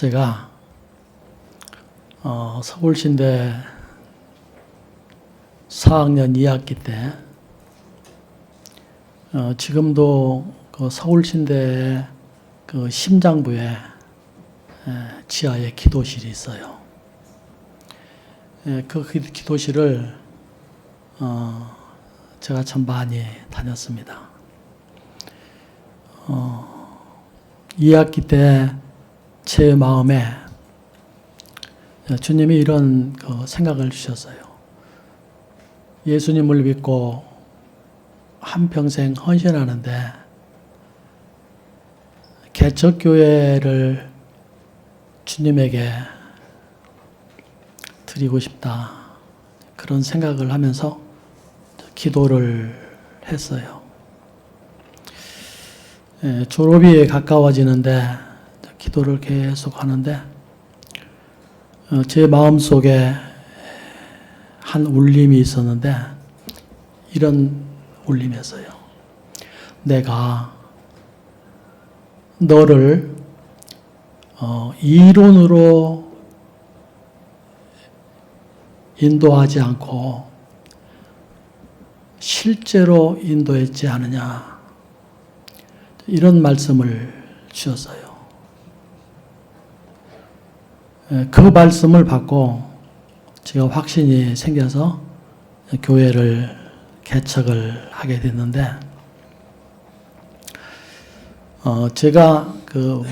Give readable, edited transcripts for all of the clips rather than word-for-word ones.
제가 서울신대 4학년 2학기 때 지금도 그 서울신대 그 심장부에 지하에 기도실이 있어요. 그 기도실을 제가 참 많이 다녔습니다. 2학기 때 제 마음에 주님이 이런 그 생각을 주셨어요. 예수님을 믿고 한평생 헌신하는데 개척교회를 주님에게 드리고 싶다. 그런 생각을 하면서 기도를 했어요. 졸업이 가까워지는데 기도를 계속 하는데 제 마음속에 한 울림이 있었는데 이런 울림이었어요. 내가 너를 이론으로 인도하지 않고 실제로 인도했지 않느냐, 이런 말씀을 주셨어요. 그 말씀을 받고 제가 확신이 생겨서 교회를 개척을 하게 됐는데, 제가 그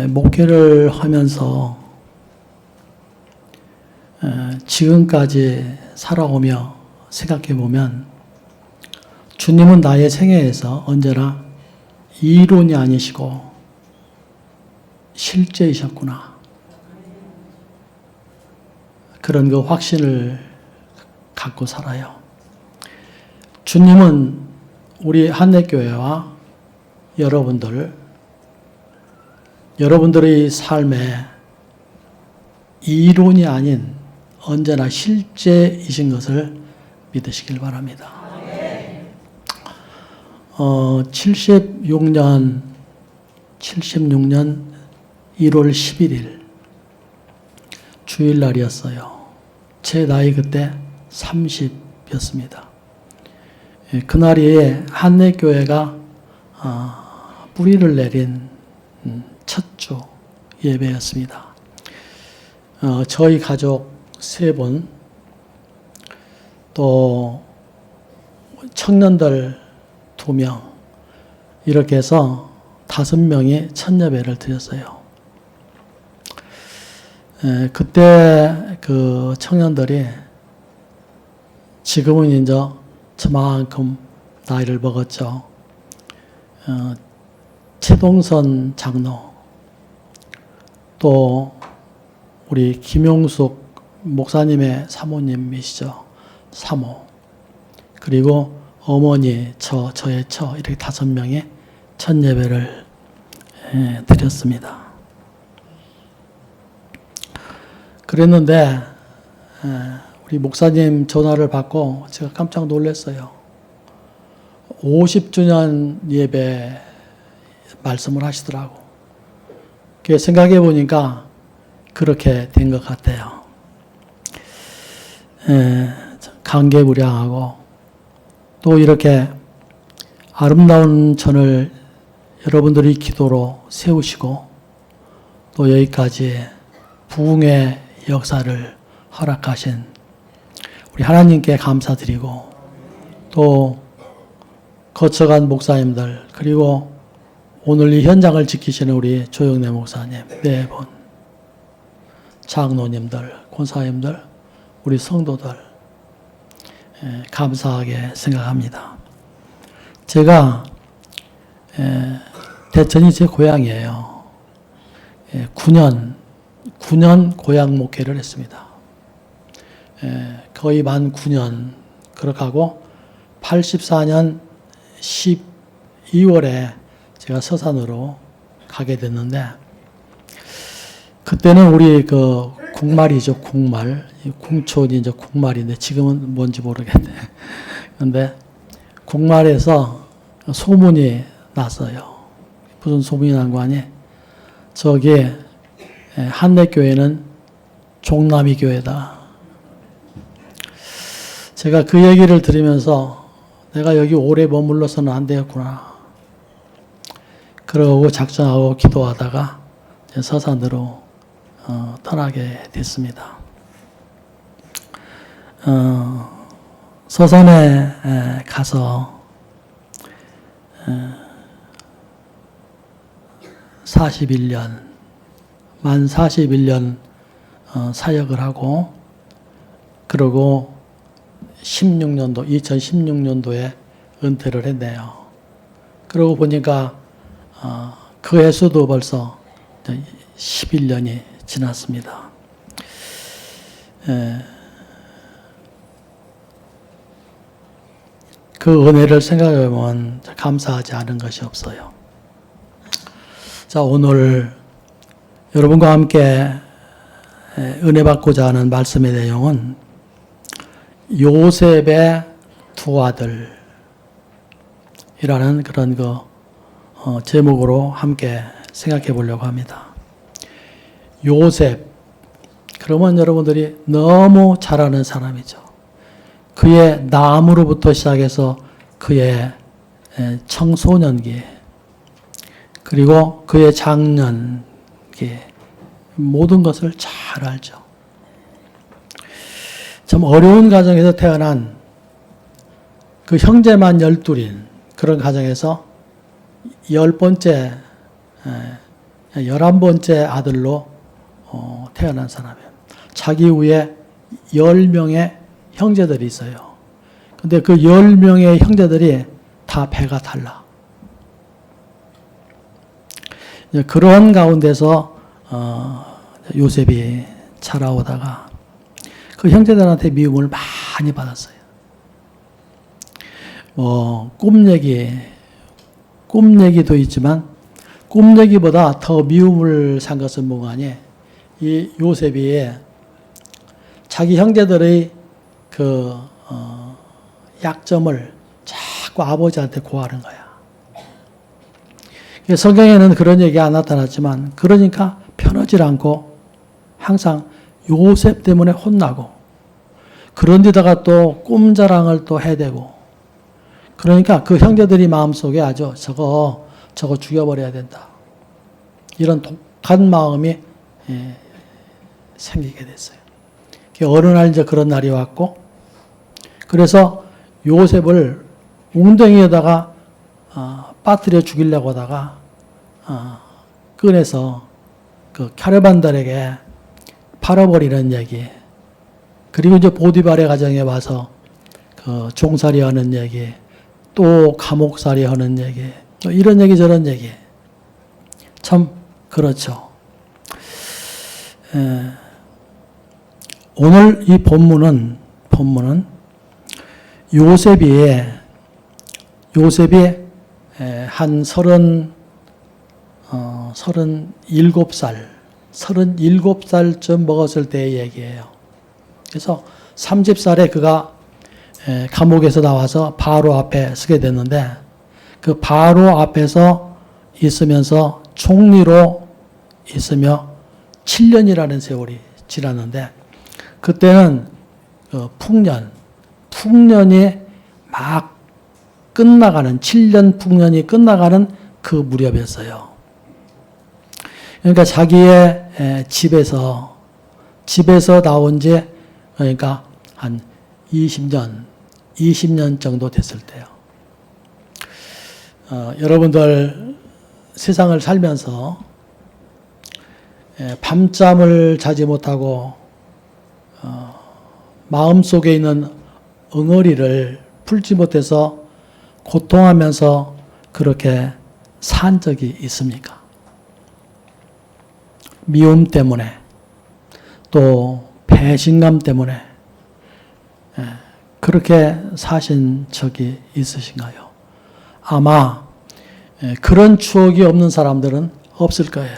목회를 하면서 지금까지 살아오며 생각해 보면 주님은 나의 생애에서 언제나 이론이 아니시고 실제이셨구나. 그런 그 확신을 갖고 살아요. 주님은 우리 한내교회와 여러분들의 삶에 이론이 아닌 언제나 실제이신 것을 믿으시길 바랍니다. 76년 1월 11일 주일날이었어요. 제 나이 그때 30이었습니다. 그날이 한내교회가 뿌리를 내린 첫 주 예배였습니다. 저희 가족 3분, 또 청년들 2명, 이렇게 해서 5명이 첫 예배를 드렸어요. 그때 그 청년들이 지금은 이제 저만큼 나이를 먹었죠. 최동선 장로, 또 우리 김용숙 목사님의 사모님이시죠. 사모. 그리고 어머니, 저의 이렇게 5명이 첫 예배를 드렸습니다. 그랬는데 우리 목사님 전화를 받고 제가 깜짝 놀랐어요. 50주년 예배 말씀을 하시더라고. 생각해 보니까 그렇게 된 것 같아요. 감개무량하고, 또 이렇게 아름다운 전을 여러분들이 기도로 세우시고, 또 여기까지 부흥의 역사를 허락하신 우리 하나님께 감사드리고, 또 거쳐간 목사님들, 그리고 오늘 이 현장을 지키시는 우리 조영래 목사님 4분, 장로님들, 권사님들, 우리 성도들 감사하게 생각합니다. 제가 대천이 제 고향이에요. 9년 고향 목회를 했습니다. 거의 만 9년 그렇게 하고 84년 12월에 제가 서산으로 가게 됐는데, 그때는 우리 그 국말이죠, 국말. 궁촌이 이제 국말인데 지금은 뭔지 모르겠네. 그런데 국말에서 소문이 났어요. 무슨 소문이 난 거 아니? 저기 한내교회는 종남이 교회다. 제가 그 얘기를 들으면서 내가 여기 오래 머물러서는 안 되겠구나. 그러고 작정하고 기도하다가 서산으로 떠나게 됐습니다. 서산에 가서 41년, 만 41년 사역을 하고, 그러고 2016년도에 은퇴를 했네요. 그러고 보니까 그 해수도 벌써 11년이 지났습니다. 그 은혜를 생각해보면 감사하지 않은 것이 없어요. 자, 오늘 여러분과 함께 은혜 받고자 하는 말씀의 내용은 요셉의 두 아들이라는 그런 제목으로 함께 생각해 보려고 합니다. 요셉. 그러면 여러분들이 너무 잘 아는 사람이죠. 그의 남으로부터 시작해서 그의 청소년기, 그리고 그의 장년기, 모든 것을 잘 알죠. 참 어려운 가정에서 태어난 그 형제만 12인 그런 가정에서 11번째 아들로 태어난 사람이에요. 자기 위에 10명의 형제들이 있어요. 근데 그 10명의 형제들이 다 배가 달라. 그런 가운데서 요셉이 자라오다가 그 형제들한테 미움을 많이 받았어요. 꿈 얘기도 있지만 꿈 얘기보다 더 미움을 산 것은 뭐가니, 이 요셉이 자기 형제들의 약점을 자꾸 아버지한테 고하는 거야. 성경에는 그런 얘기가 안 나타났지만, 그러니까 편하지 않고 항상 요셉 때문에 혼나고, 그런 데다가 또 꿈자랑을 또 해대고, 그러니까 그 형제들이 마음속에 아주 저거 죽여버려야 된다. 이런 독한 마음이 생기게 됐어요. 어느 날 이제 그런 날이 왔고, 그래서 요셉을 웅덩이에다가 빠뜨려 죽이려고 하다가 꺼내서 그 캐러반들에게 팔아버리는 얘기, 그리고 이제 보디발의 가정에 와서 그 종살이 하는 얘기, 또 감옥살이 하는 얘기, 이런 얘기 저런 얘기. 참 그렇죠. 오늘 이 본문은 요셉이 한 37살쯤 먹었을 때의 얘기예요. 그래서 30살에 그가 감옥에서 나와서 바로 앞에 서게 됐는데, 그 바로 앞에서 있으면서 총리로 있으며 7년이라는 세월이 지났는데, 그때는 풍년이 막 끝나가는, 7년 풍년이 끝나가는 그 무렵이었어요. 그러니까 자기의 집에서 나온 지 그러니까 한 20년 정도 됐을 때요. 여러분들 세상을 살면서 밤잠을 자지 못하고 마음속에 있는 엉어리를 풀지 못해서 고통하면서 그렇게 산 적이 있습니까? 미움 때문에, 또 배신감 때문에 그렇게 사신 적이 있으신가요? 아마 그런 추억이 없는 사람들은 없을 거예요.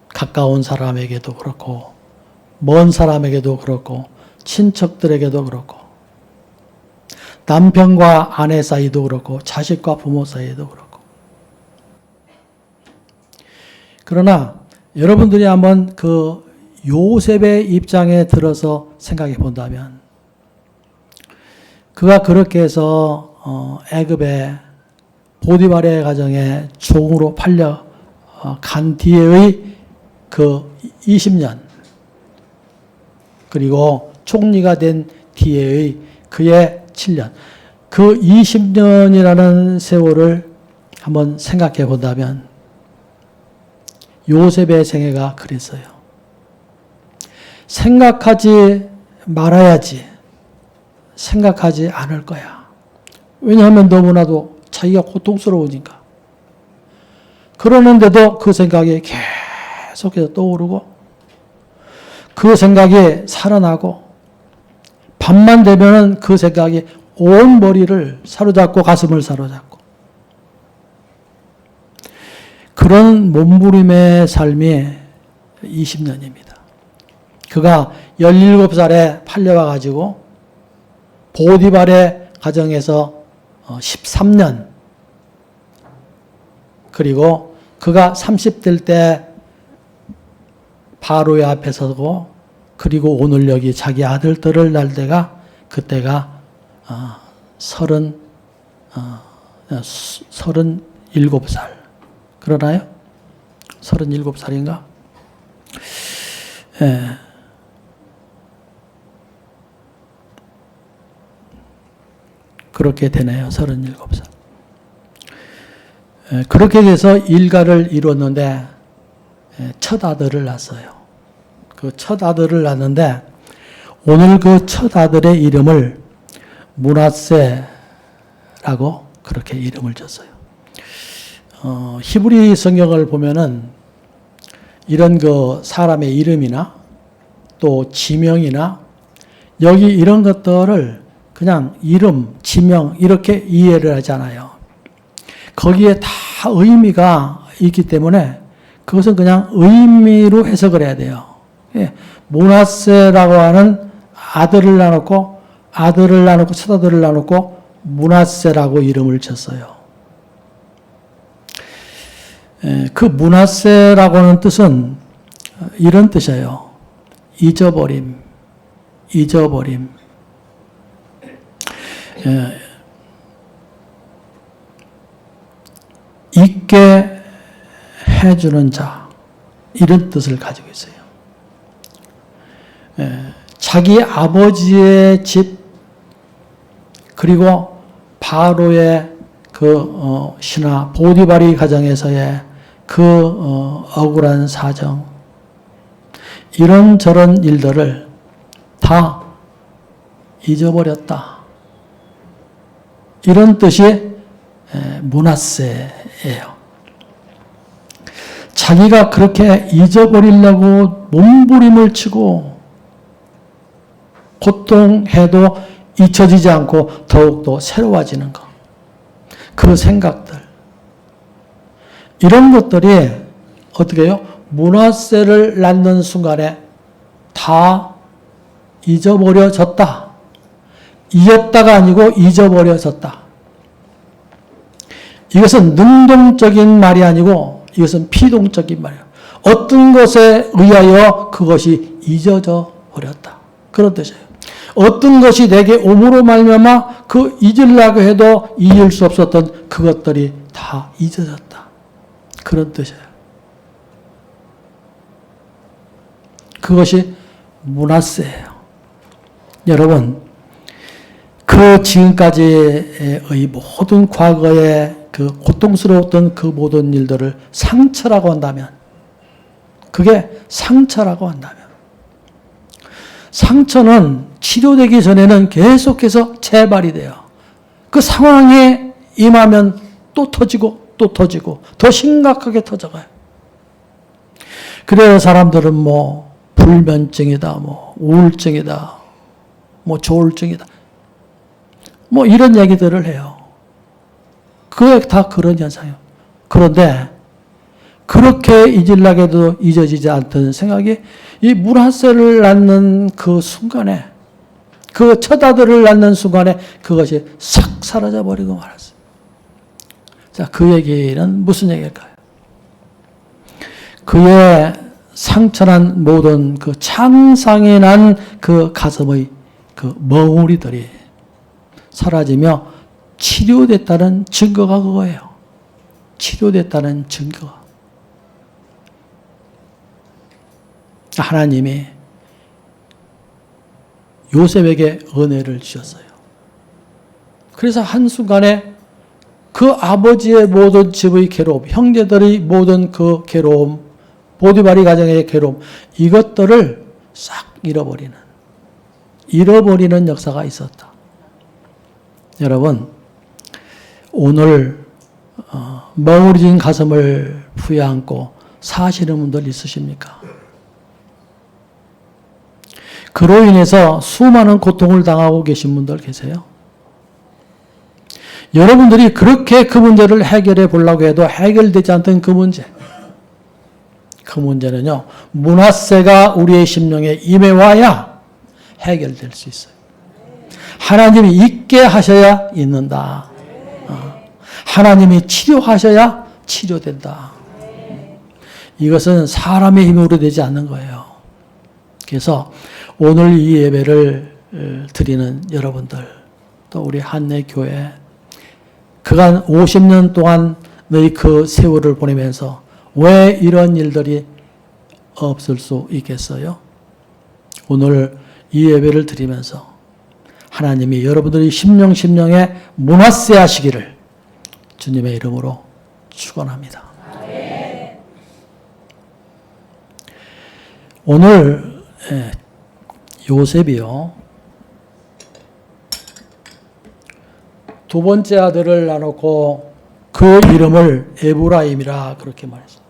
가까운 사람에게도 그렇고, 먼 사람에게도 그렇고, 친척들에게도 그렇고, 남편과 아내 사이도 그렇고, 자식과 부모 사이도 그렇고. 그러나 여러분들이 한번 그 요셉의 입장에 들어서 생각해 본다면 그가 그렇게 해서 애굽의 보디발의 가정에 종으로 팔려 간 뒤에의 그 20년 그리고 총리가 된 뒤에의 그의 7년 그 20년이라는 세월을 한번 생각해 본다면 요셉의 생애가 그랬어요. 생각하지 말아야지 생각하지 않을 거야. 왜냐하면 너무나도 자기가 고통스러우니까. 그러는데도 그 생각이 계속해서 떠오르고 그 생각이 살아나고 밤만 되면은 그 생각이 온 머리를 사로잡고 가슴을 사로잡고 그런 몸부림의 삶이 20년입니다. 그가 17살에 팔려와 가지고 보디발의 가정에서 13년 그리고 그가 30대일 때 바로의 앞에 서고 그리고 오늘 여기 자기 아들들을 낳을 때가 그때가 37살 그러나요? 37살인가? 예. 그렇게 되네요. 37살. 예, 그렇게 돼서 일가를 이뤘는데 첫 아들을 낳았어요. 그 첫 아들을 낳았는데 오늘 그 첫 아들의 이름을 므낫세라고 그렇게 이름을 줬어요. 히브리 성경을 보면은 이런 그 사람의 이름이나 또 지명이나 여기 이런 것들을 그냥 이름, 지명 이렇게 이해를 하잖아요. 거기에 다 의미가 있기 때문에 그것은 그냥 의미로 해석을 해야 돼요. 예, 므낫세라고 하는 아들을 낳아놓고 첫 아들을 낳아놓고 므낫세라고 이름을 졌어요. 그 므낫세라고 하는 뜻은 이런 뜻이에요. 잊어버림. 잊게 해주는 자 이런 뜻을 가지고 있어요. 자기 아버지의 집 그리고 바로의 그 신하 보디발의 가정에서의 그 억울한 사정 이런저런 일들을 다 잊어버렸다. 이런 뜻이 므낫세예요. 자기가 그렇게 잊어버리려고 몸부림을 치고 고통해도 잊혀지지 않고 더욱더 새로워지는 것. 그 생각들. 이런 것들이 어떻게 해요? 므낫세를 낳는 순간에 다 잊어버려졌다. 잊었다가 아니고 잊어버려졌다. 이것은 능동적인 말이 아니고 이것은 피동적인 말이에요. 어떤 것에 의하여 그것이 잊어져 버렸다. 그런 뜻이에요. 어떤 것이 내게 오므로 말미암아 그 잊으려고 해도 잊을 수 없었던 그것들이 다 잊어졌다. 그런 뜻이에요. 그것이 므낫세예요. 여러분, 그 지금까지의 모든 과거의 그 고통스러웠던 그 모든 일들을 상처라고 한다면, 그게 상처라고 한다면, 상처는 치료되기 전에는 계속해서 재발이 돼요. 그 상황에 임하면 또 터지고 또 터지고 더 심각하게 터져가요. 그래서 사람들은 뭐 불면증이다, 뭐 우울증이다, 뭐 조울증이다, 뭐 이런 얘기들을 해요. 그게 다 그런 현상이에요. 그런데 그렇게 잊으려고 해도 잊어지지 않던 생각이 이 므낫세를 낳는 그 순간에, 그 첫 아들을 낳는 순간에 그것이 싹 사라져 버리고 말았어요. 자, 그 얘기는 무슨 얘기일까요? 그의 상처난 모든 그 창상이 난 그 가슴의 그 멍울이들이 사라지며 치료됐다는 증거가 그거예요. 치료됐다는 증거. 하나님이 요셉에게 은혜를 주셨어요. 그래서 한순간에 그 아버지의 모든 집의 괴로움, 형제들의 모든 그 괴로움, 보디바리 가정의 괴로움, 이것들을 싹 잃어버리는 역사가 있었다. 여러분, 오늘 멍울진 가슴을 부여안고 사시는 분들 있으십니까? 그로 인해서 수많은 고통을 당하고 계신 분들 계세요? 여러분들이 그렇게 그 문제를 해결해 보려고 해도 해결되지 않던 그 문제는요, 므낫세가 우리의 심령에 임해와야 해결될 수 있어요. 하나님이 있게 하셔야 있는다. 하나님이 치료하셔야 치료된다. 이것은 사람의 힘으로 되지 않는 거예요. 그래서 오늘 이 예배를 드리는 여러분들, 또 우리 한내교회, 그간 50년 동안 너희 그 세월을 보내면서 왜 이런 일들이 없을 수 있겠어요? 오늘 이 예배를 드리면서 하나님이 여러분들이 심령에 므낫세 하시기를 주님의 이름으로 축원합니다. 오늘 요셉이요, 두 번째 아들을 낳고 그 이름을 에브라임이라 그렇게 말했습니다.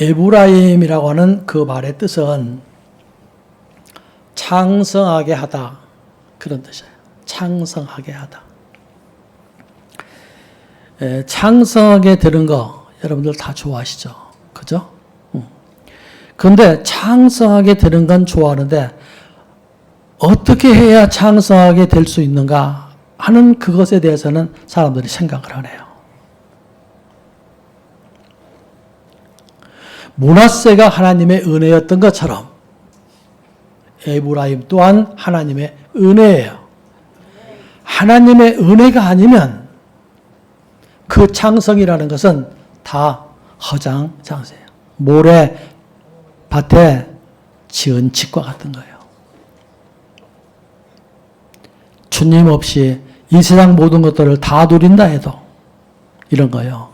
에브라임이라고 하는 그 말의 뜻은 창성하게 하다, 그런 뜻이에요. 창성하게 하다. 창성하게 되는 거 여러분들 다 좋아하시죠? 그죠? 그런데 창성하게 되는 건 좋아하는데 어떻게 해야 창성하게 될 수 있는가 하는 그것에 대해서는 사람들이 생각을 안 해요. 므낫세가 하나님의 은혜였던 것처럼 에브라임 또한 하나님의 은혜예요. 하나님의 은혜가 아니면 그 창성이라는 것은 다 허장장세예요. 모래 밭에 지은 집과 같은 거예요. 주님 없이 이 세상 모든 것들을 다 누린다 해도 이런 거예요.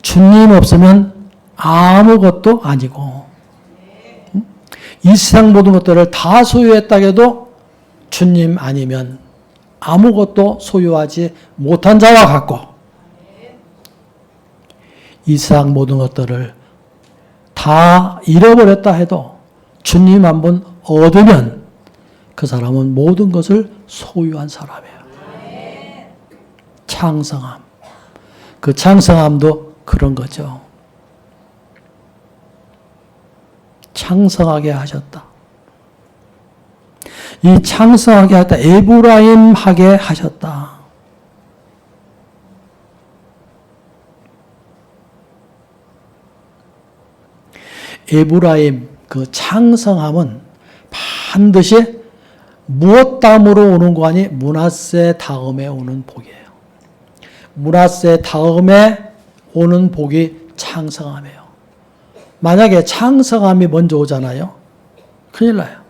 주님 없으면 아무것도 아니고, 이 세상 모든 것들을 다 소유했다 해도 주님 아니면 아무것도 소유하지 못한 자와 같고, 이 세상 모든 것들을 다 잃어버렸다 해도 주님 한 번 얻으면 그 사람은 모든 것을 소유한 사람이에요. 창성함. 그 창성함도 그런 거죠. 창성하게 하셨다. 이 창성하게 하셨다. 에브라임 하게 하셨다. 에브라임 그 창성함은 반드시 무엇 다음으로 오는 거 아니? 므낫세 다음에 오는 복이에요. 므낫세 다음에 오는 복이 창성함이에요. 만약에 창성함이 먼저 오잖아요. 큰일 나요.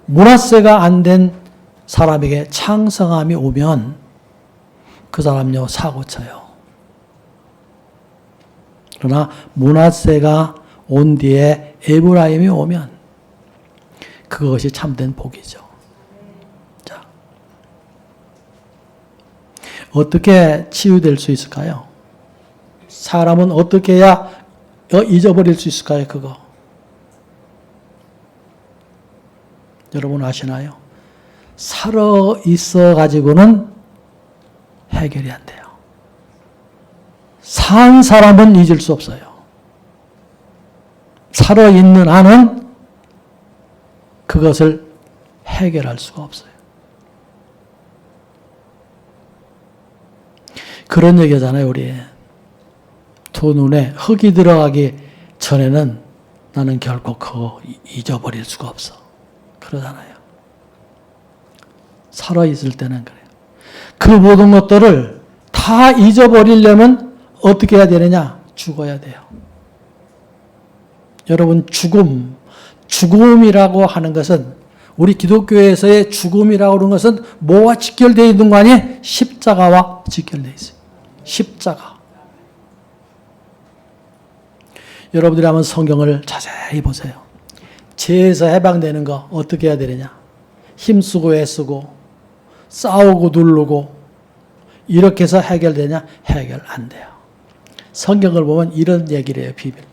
므낫세가 안 된 사람에게 창성함이 오면 그 사람요 사고 쳐요. 그러나 므낫세가 온 뒤에 에브라임이 오면 그것이 참된 복이죠. 자, 어떻게 치유될 수 있을까요? 사람은 어떻게 해야 잊어버릴 수 있을까요? 그거. 여러분 아시나요? 살아 있어 가지고는 해결이 안 돼요. 산 사람은 잊을 수 없어요. 살아 있는 한은 그것을 해결할 수가 없어요. 그런 얘기잖아요, 우리. 두 눈에 흙이 들어가기 전에는 나는 결코 그거 잊어버릴 수가 없어. 그러잖아요. 살아있을 때는 그래요. 그 모든 것들을 다 잊어버리려면 어떻게 해야 되느냐? 죽어야 돼요. 여러분, 죽음이라고 하는 것은, 우리 기독교에서의 죽음이라고 하는 것은 뭐와 직결되어 있는 거 아니에요? 십자가와 직결되어 있어요. 십자가. 여러분들이 한번 성경을 자세히 보세요. 죄에서 해방되는 거 어떻게 해야 되느냐? 힘쓰고 애쓰고 싸우고 누르고 이렇게 해서 해결되냐? 해결 안 돼요. 성경을 보면 이런 얘기를 해요. 비밀.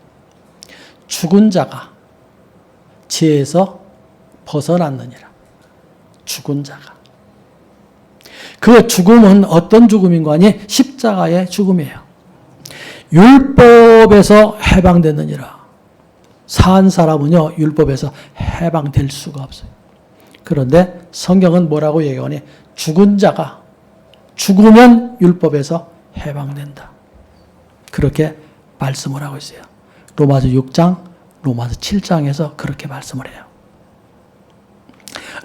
죽은 자가 죄에서 벗어났느니라. 죽은 자가. 그 죽음은 어떤 죽음인 거 아니? 십자가의 죽음이에요. 율법에서 해방됐느니라. 산 사람은요, 율법에서 해방될 수가 없어요. 그런데 성경은 뭐라고 얘기하니? 죽은 자가 죽으면 율법에서 해방된다. 그렇게 말씀을 하고 있어요. 로마서 6장, 로마서 7장에서 그렇게 말씀을 해요.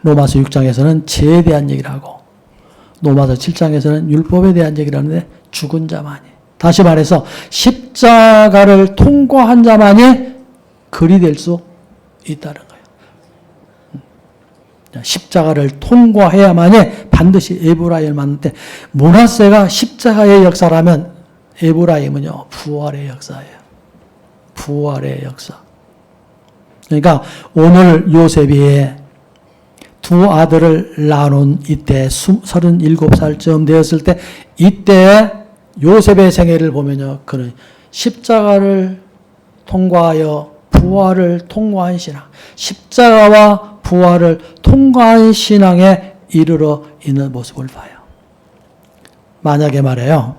로마서 6장에서는 죄에 대한 얘기를 하고, 로마서 7장에서는 율법에 대한 얘기를 하는데, 죽은 자만이. 다시 말해서 십자가를 통과한 자만이 그리 될 수 있다는 거예요. 십자가를 통과해야만이 반드시 에브라임을 만날 때, 므낫세가 십자가의 역사라면 에브라임은요, 부활의 역사예요. 부활의 역사. 그러니까 오늘 요셉이 두 아들을 낳아놓은 이때 37살쯤 되었을 때, 이때 요셉의 생애를 보면요, 그는 십자가를 통과하여 부활을 통과한 신앙, 십자가와 부활을 통과한 신앙에 이르러 있는 모습을 봐요. 만약에 말해요,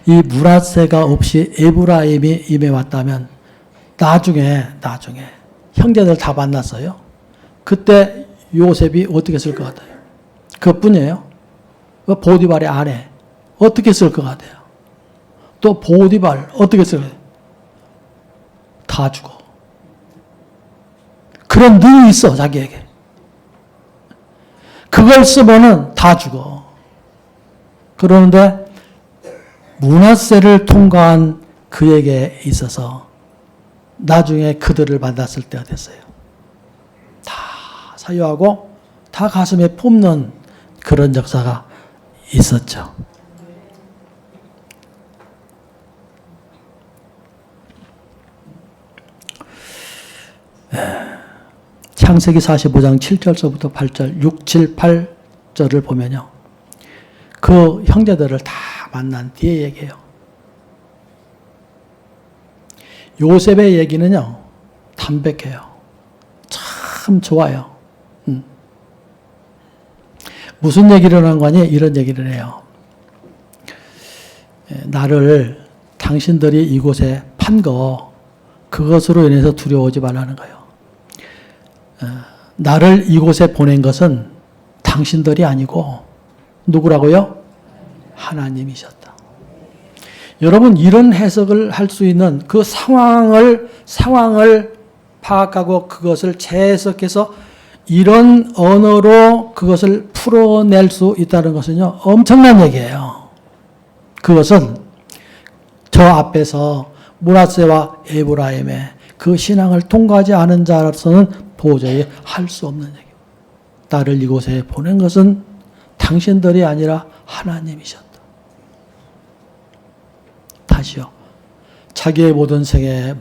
이 므낫세가 없이 에브라임이 임해왔다면 나중에 형제들 다 만났어요. 그때 요셉이 어떻게 쓸 것 같아요? 그뿐이에요. 보디발의 아내 어떻게 쓸 것 같아요? 또 보디발 어떻게 쓸 것 같아요? 다 죽어. 그런 능이 있어, 자기에게. 그걸 쓰면은 다 죽어. 그런데 므낫세를 통과한 그에게 있어서 나중에 그들을 만났을 때가 됐어요. 다 사유하고 다 가슴에 품는 그런 역사가 있었죠. 창세기 45장 7절서부터 8절, 6, 7, 8절을 보면요, 그 형제들을 다 만난 뒤에 얘기해요. 요셉의 얘기는요, 담백해요. 참 좋아요. 무슨 얘기를 하는 거니? 이런 얘기를 해요. 나를 당신들이 이곳에 판 거, 그것으로 인해서 두려워하지 말라는 거예요. 나를 이곳에 보낸 것은 당신들이 아니고 누구라고요? 하나님이셨다. 여러분, 이런 해석을 할 수 있는 그 상황을 파악하고 그것을 재해석해서 이런 언어로 그것을 풀어낼 수 있다는 것은요, 엄청난 얘기예요. 그것은 저 앞에서 므낫세와 에브라임의 그 신앙을 통과하지 않은 자로서는 도저히 할 수 없는 얘기예요. 나를 이곳에 보낸 것은 당신들이 아니라 하나님이셨다. 다시요. 자기의 모든 생애,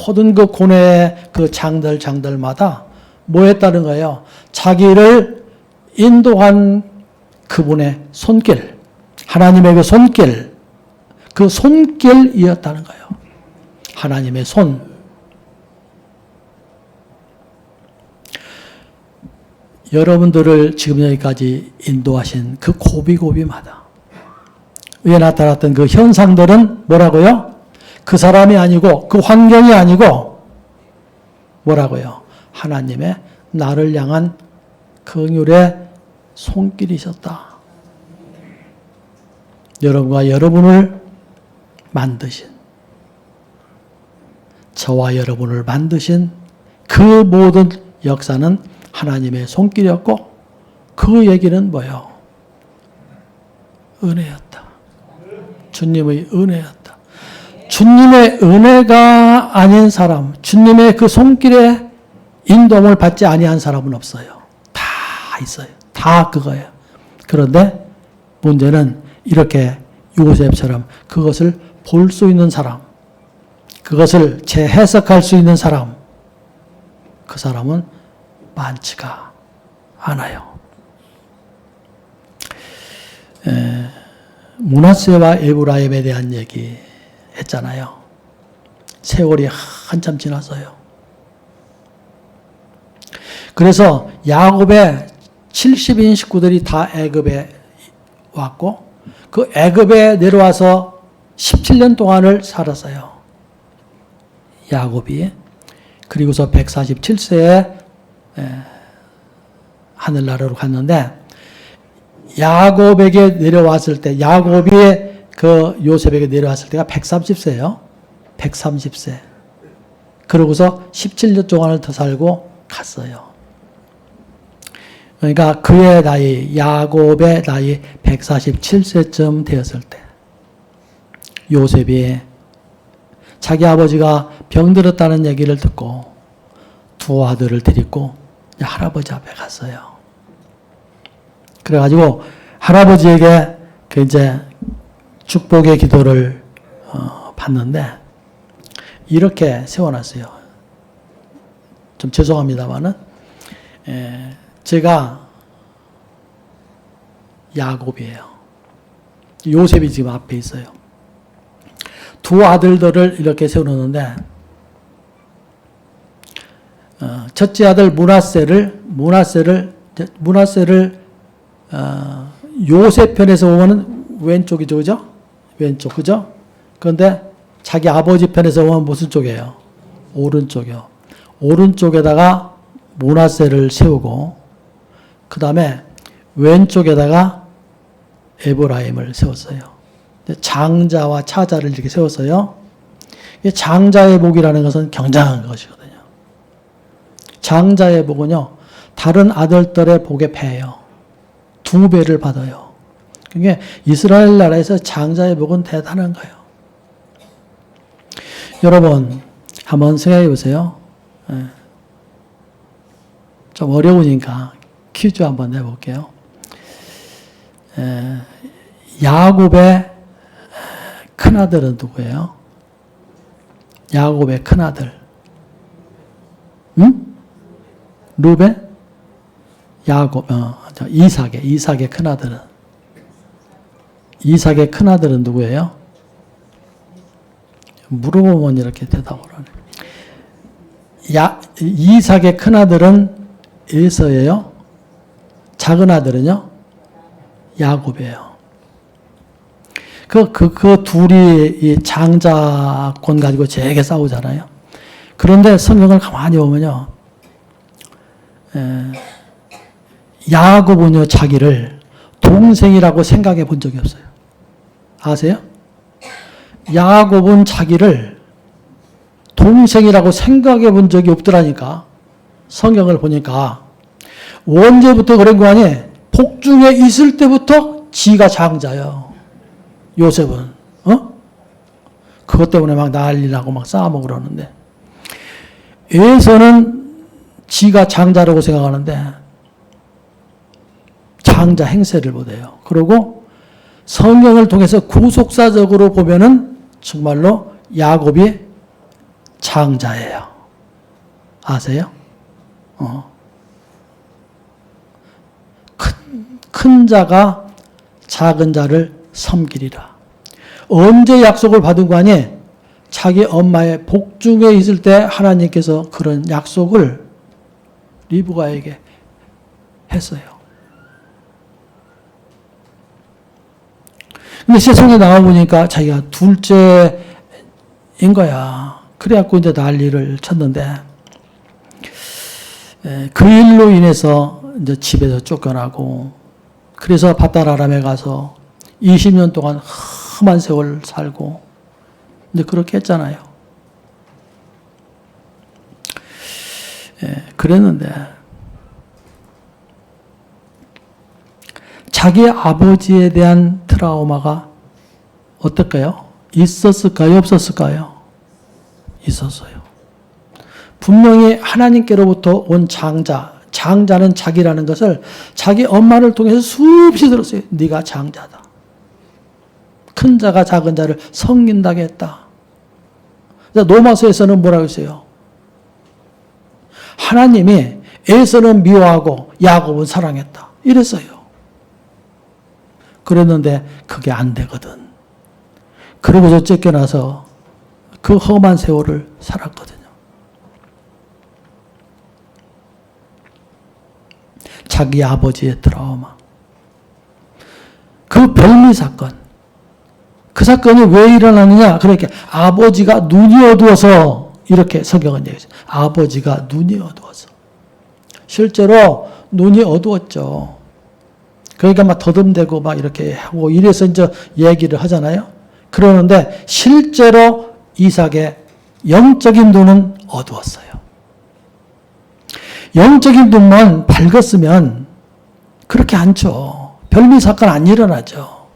모든 그 고뇌의 그 장들마다 뭐 했다는 거예요? 자기를 인도한 그분의 손길, 하나님의 그 손길, 그 손길이었다는 거예요. 하나님의 손. 여러분들을 지금 여기까지 인도하신 그 고비고비마다 위에 나타났던 그 현상들은 뭐라고요? 그 사람이 아니고 그 환경이 아니고 뭐라고요? 하나님의 나를 향한 긍휼의 손길이셨다. 여러분과 여러분을 만드신, 저와 여러분을 만드신 그 모든 역사는 하나님의 손길이었고, 그 얘기는 뭐예요? 은혜였다. 주님의 은혜였다. 주님의 은혜가 아닌 사람, 주님의 그 손길에 인도함을 받지 아니한 사람은 없어요. 다 있어요. 다 그거예요. 그런데 문제는 이렇게 요셉처럼 그것을 볼 수 있는 사람, 그것을 재해석할 수 있는 사람, 그 사람은 많지가 않아요. 므낫세와 에브라임에 대한 얘기 했잖아요. 세월이 한참 지났어요. 그래서 야곱의 70인 식구들이 다 애굽에 왔고, 그 애굽에 내려와서 17년 동안을 살았어요. 야곱이. 그리고서 147세에 하늘나라로 갔는데, 야곱에게 내려왔을 때, 야곱이 그 요셉에게 내려왔을 때가 130세예요. 130세. 그러고서 17년 동안을 더 살고 갔어요. 그러니까 그의 나이, 야곱의 나이 147세쯤 되었을 때, 요셉이 자기 아버지가 병들었다는 얘기를 듣고 두 아들을 데리고 할아버지 앞에 갔어요. 그래가지고 할아버지에게 그 이제 축복의 기도를 받는데 이렇게 세워놨어요. 좀 죄송합니다만은 제가 야곱이에요. 요셉이 지금 앞에 있어요. 두 아들들을 이렇게 세워놓는데 첫째 아들 므낫세를 요셉 편에서 보면 왼쪽이죠, 그죠? 왼쪽, 그죠? 그런데 자기 아버지 편에서 보면 무슨 쪽이에요? 오른쪽이요. 오른쪽에다가 므낫세를 세우고, 그 다음에 왼쪽에다가 에브라임을 세웠어요. 장자와 차자를 이렇게 세웠어요. 장자의 복이라는 것은 굉장한 것이거든요. 장자의 복은요, 다른 아들들의 복에 배예요. 2배를 받아요. 그게 이스라엘 나라에서 장자의 복은 대단한 거예요. 여러분, 한번 생각해 보세요. 좀 어려우니까 퀴즈 한번 내볼게요. 야곱의 큰아들은 누구예요? 야곱의 큰아들. 응? 루벤? 야곱, 이삭의 큰아들은. 이삭의 큰아들은 누구예요? 물어보면 이렇게 대답을 하네. 이삭의 큰아들은 에서예요. 작은 아들은요? 야곱이에요. 그 둘이 이 장자권 가지고 되게 싸우잖아요. 그런데 성경을 가만히 보면요. 야곱은요, 자기를 동생이라고 생각해 본 적이 없어요. 아세요? 야곱은 자기를 동생이라고 생각해 본 적이 없더라니까. 성경을 보니까. 언제부터 그런 거 아니? 복중에 있을 때부터 지가 장자예요. 요셉은. 그것 때문에 막 난리나고 막 싸우고 그러는데. 에서는 지가 장자라고 생각하는데 장자 행세를 못해요. 그리고 성경을 통해서 구속사적으로 보면은 정말로 야곱이 장자예요. 아세요? 큰 자가 작은 자를 섬기리라. 언제 약속을 받은 거 아니? 자기 엄마의 복중에 있을 때 하나님께서 그런 약속을 리브가에게 했어요. 근데 세상에 나와보니까 자기가 둘째인 거야. 그래갖고 이제 난리를 쳤는데, 그 일로 인해서 이제 집에서 쫓겨나고, 그래서 바달 아람에 가서 20년 동안 험한 세월 살고, 근데 그렇게 했잖아요. 예, 그랬는데, 자기 아버지에 대한 트라우마가 어떨까요? 있었을까요? 없었을까요? 있었어요. 분명히 하나님께로부터 온 장자는 자기라는 것을 자기 엄마를 통해서 수없이 들었어요. 네가 장자다. 큰 자가 작은 자를 섬긴다고 했다. 로마서에서는 뭐라고 했어요? 하나님이 에서는 미워하고 야곱은 사랑했다. 이랬어요. 그랬는데 그게 안 되거든. 그러고서 쫓겨나서 그 험한 세월을 살았거든요. 자기 아버지의 트라우마. 그 별미 사건. 그 사건이 왜 일어나느냐? 그러니까 아버지가 눈이 어두워서 이렇게 성경은 얘기했어요. 아버지가 눈이 어두워서. 실제로 눈이 어두웠죠. 그러니까 막 더듬대고 막 이렇게 하고 이래서 이제 얘기를 하잖아요. 그러는데 실제로 이삭의 영적인 눈은 어두웠어요. 영적인 눈만 밝았으면 그렇게 않죠. 별미 사건 안 일어나죠.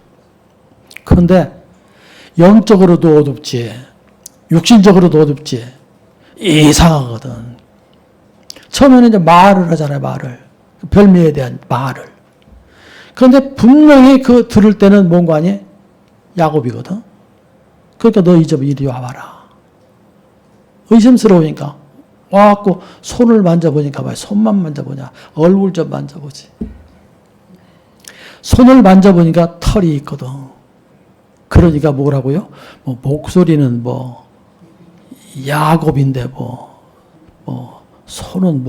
그런데 영적으로도 어둡지, 육신적으로도 어둡지, 이상하거든. 처음에는 이제 말을 하잖아요, 말을. 별미에 대한 말을. 그런데 분명히 그 들을 때는 뭔가 아니? 야곱이거든. 그러니까 너 이리 와봐라. 의심스러우니까. 와갖고 손을 만져보니까 봐. 손만 만져보냐. 얼굴 좀 만져보지. 손을 만져보니까 털이 있거든. 그러니까 뭐라고요? 뭐 목소리는 뭐 야곱인데 손은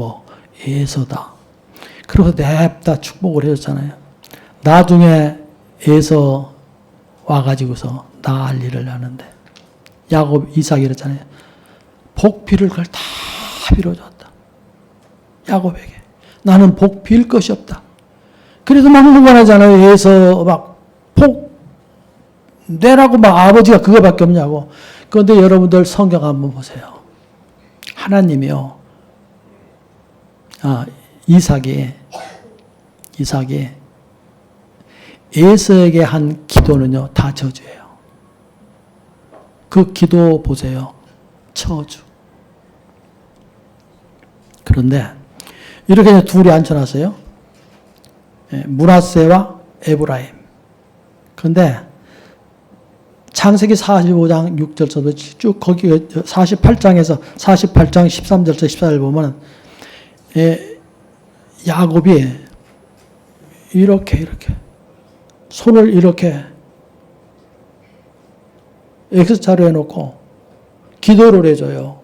에서다. 그래서 냅다 축복을 해줬잖아요. 나중에 에서 와가지고서 난리를 나는데 야곱 이삭이 이랬잖아요. 복비를 그걸 다 빌어줬다. 야곱에게. 나는 복 빌 것이 없다. 그래서 막 무관하잖아요. 에서 막 내라고 막 아버지가 그거밖에 없냐고. 그런데 여러분들 성경 한번 보세요. 하나님이요. 이삭이 에서에게 한 기도는요, 다 저주예요. 그 기도 보세요. 저주. 그런데 이렇게 둘이 앉혀놨어요. 므낫세와 에브라임. 그런데 창세기 45장 6절서도 쭉 거기 48장에서 48장 13절서 14절 보면 야곱이 이렇게 손을 이렇게 X자로 해놓고 기도를 해줘요.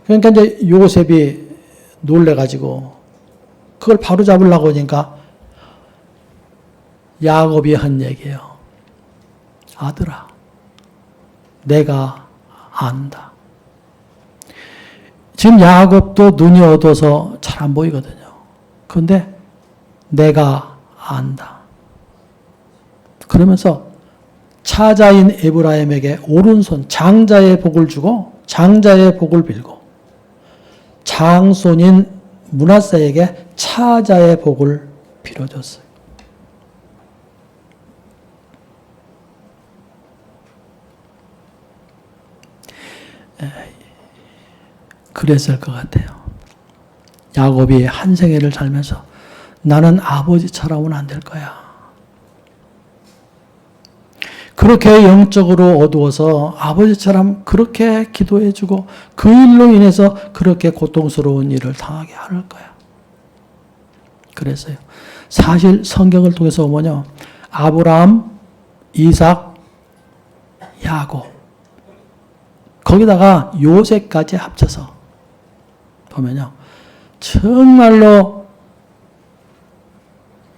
그러니까 이제 요셉이 놀래가지고 그걸 바로 잡으려고 하니까 야곱이 한 얘기예요. 아들아, 내가 안다. 지금 야곱도 눈이 어두워서 잘 안 보이거든요. 그런데 내가 안다. 그러면서 차자인 에브라임에게 오른손 장자의 복을 주고 장자의 복을 빌고 장손인 므낫세에게 차자의 복을 빌어줬어요. 그랬을 것 같아요. 야곱이 한 생애를 살면서 나는 아버지처럼은 안 될 거야. 그렇게 영적으로 어두워서 아버지처럼 그렇게 기도해주고 그 일로 인해서 그렇게 고통스러운 일을 당하게 할 거야. 그랬어요. 사실 성경을 통해서 보면요. 아브라함, 이삭, 야곱 거기다가 요셉까지 합쳐서 보면요. 정말로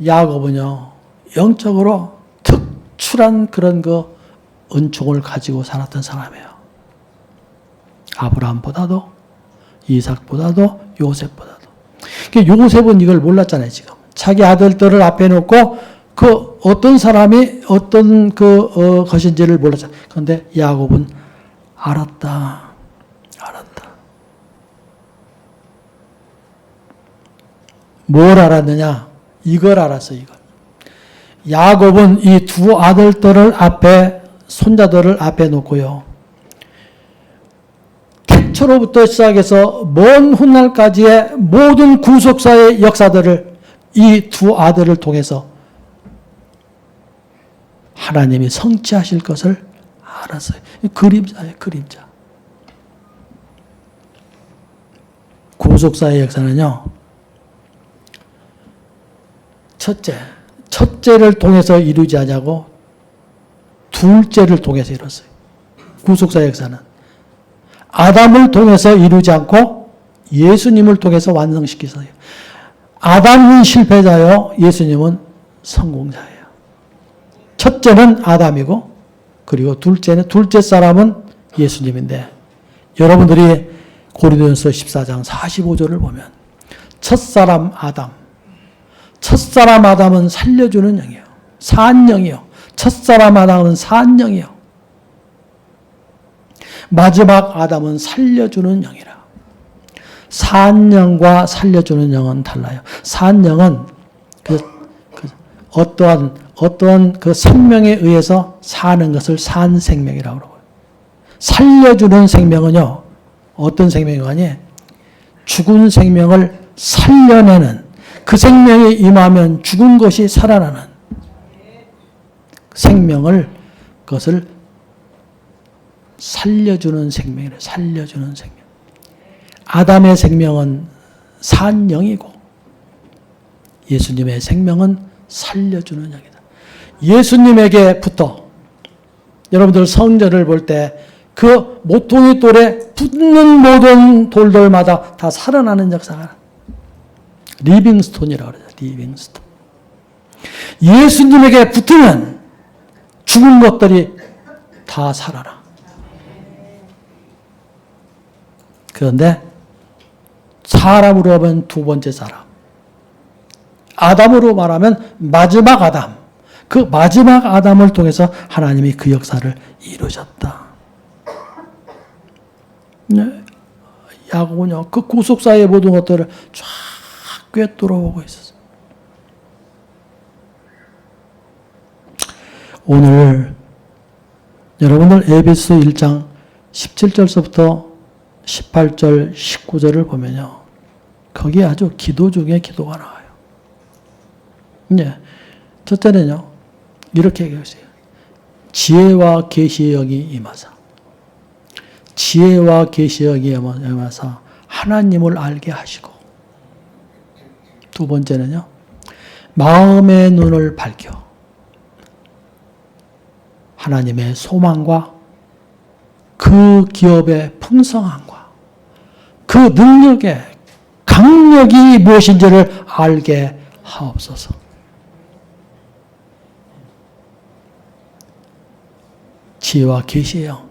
야곱은요. 영적으로 특출한 그런 은총을 가지고 살았던 사람이에요. 아브라함보다도 이삭보다도 요셉보다도. 요셉은 이걸 몰랐잖아요. 지금. 자기 아들들을 앞에 놓고 그 어떤 사람이 어떤 것인지를 몰랐죠. 그런데 야곱은 알았다. 뭘 알았느냐? 이걸 알았어, 이걸. 야곱은 이 두 아들들을 앞에, 손자들을 앞에 놓고요. 태초로부터 시작해서 먼 훗날까지의 모든 구속사의 역사들을 이 두 아들을 통해서 하나님이 성취하실 것을 알았어요. 그림자예요, 그림자. 구속사의 역사는요, 첫째를 통해서 이루지 않냐고 둘째를 통해서 이뤘어요. 구속사의 역사는 아담을 통해서 이루지 않고 예수님을 통해서 완성시키세요. 아담은 실패자요, 예수님은 성공자예요. 첫째는 아담이고, 그리고 둘째 사람은 예수님인데, 여러분들이 고린도전서 14장 45절을 보면 첫사람 아담은 살려주는 영이요. 산영이요. 첫사람 아담은 산영이요. 마지막 아담은 살려주는 영이라. 산영과 살려주는 영은 달라요. 산영은 어떠한 그 생명에 의해서 사는 것을 산생명이라고 그러고요. 살려주는 생명은요, 어떤 생명이 죽은 생명을 살려내는, 그 생명이 임하면 죽은 것이 살아나는 그것을 살려주는 생명이래요. 살려주는 생명. 아담의 생명은 산영이고 예수님의 생명은 살려주는 영이다. 예수님에게부터 여러분들 성전을 볼 때 그 모퉁이 돌에 붙는 모든 돌들마다 다 살아나는 역사가 리빙스톤이라고 그러죠. 리빙스톤. 예수님에게 붙으면 죽은 것들이 다 살아나. 그런데 사람으로 하면 두 번째 사람. 아담으로 말하면 마지막 아담. 그 마지막 아담을 통해서 하나님이 그 역사를 이루셨다. 네. 야곱은요, 그 구속사의 모든 것들을 쫙 꿰뚫어보고 있었어요. 오늘 여러분들 에베소 1장 17절서부터 18절, 19절을 보면요, 거기에 아주 기도 중에 기도가 나와요. 네. 첫째는요, 이렇게 얘기했어요. 지혜와 계시의 영이 임하사. 지혜와 계시의 영이 임하사 하나님을 알게 하시고. 두 번째는요, 마음의 눈을 밝혀 하나님의 소망과 그 기업의 풍성함과 그 능력의 강력이 무엇인지를 알게 하옵소서. 지혜와 계시의 영,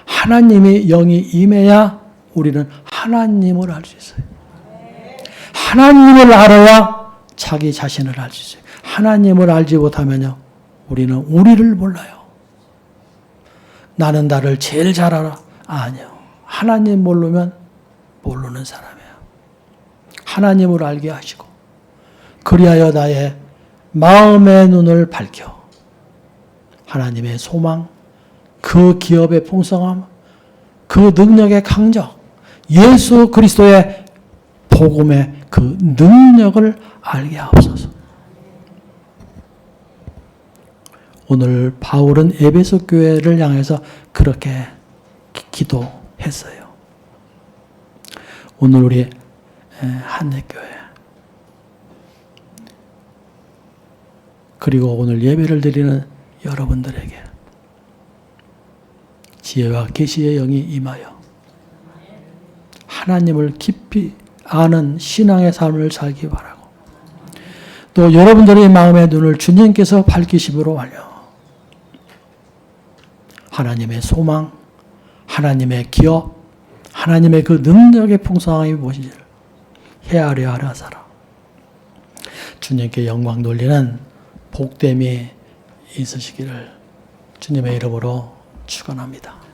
하나님의 영이 임해야 우리는 하나님을 알 수 있어요. 하나님을 알아야 자기 자신을 알 수 있어요. 하나님을 알지 못하면요, 우리는 우리를 몰라요. 나는 나를 제일 잘 알아. 아니요. 하나님 모르면 모르는 사람이에요. 하나님을 알게 하시고, 그리하여 나의 마음의 눈을 밝혀 하나님의 소망, 그 기업의 풍성함, 그 능력의 강적, 예수 그리스도의 복음의 그 능력을 알게 하옵소서. 오늘 바울은 에베소 교회를 향해서 그렇게 기도했어요. 오늘 우리 한례교회, 그리고 오늘 예배를 드리는 여러분들에게 지혜와 계시의 영이 임하여 하나님을 깊이 아는 신앙의 삶을 살기 바라고, 또 여러분들의 마음의 눈을 주님께서 밝히심으로 완료, 하나님의 소망, 하나님의 기업, 하나님의 그 능력의 풍성함이 무엇인지를 헤아려 알아서라. 주님께 영광 돌리는 복됨이 있으시기를 주님의 이름으로 축원합니다.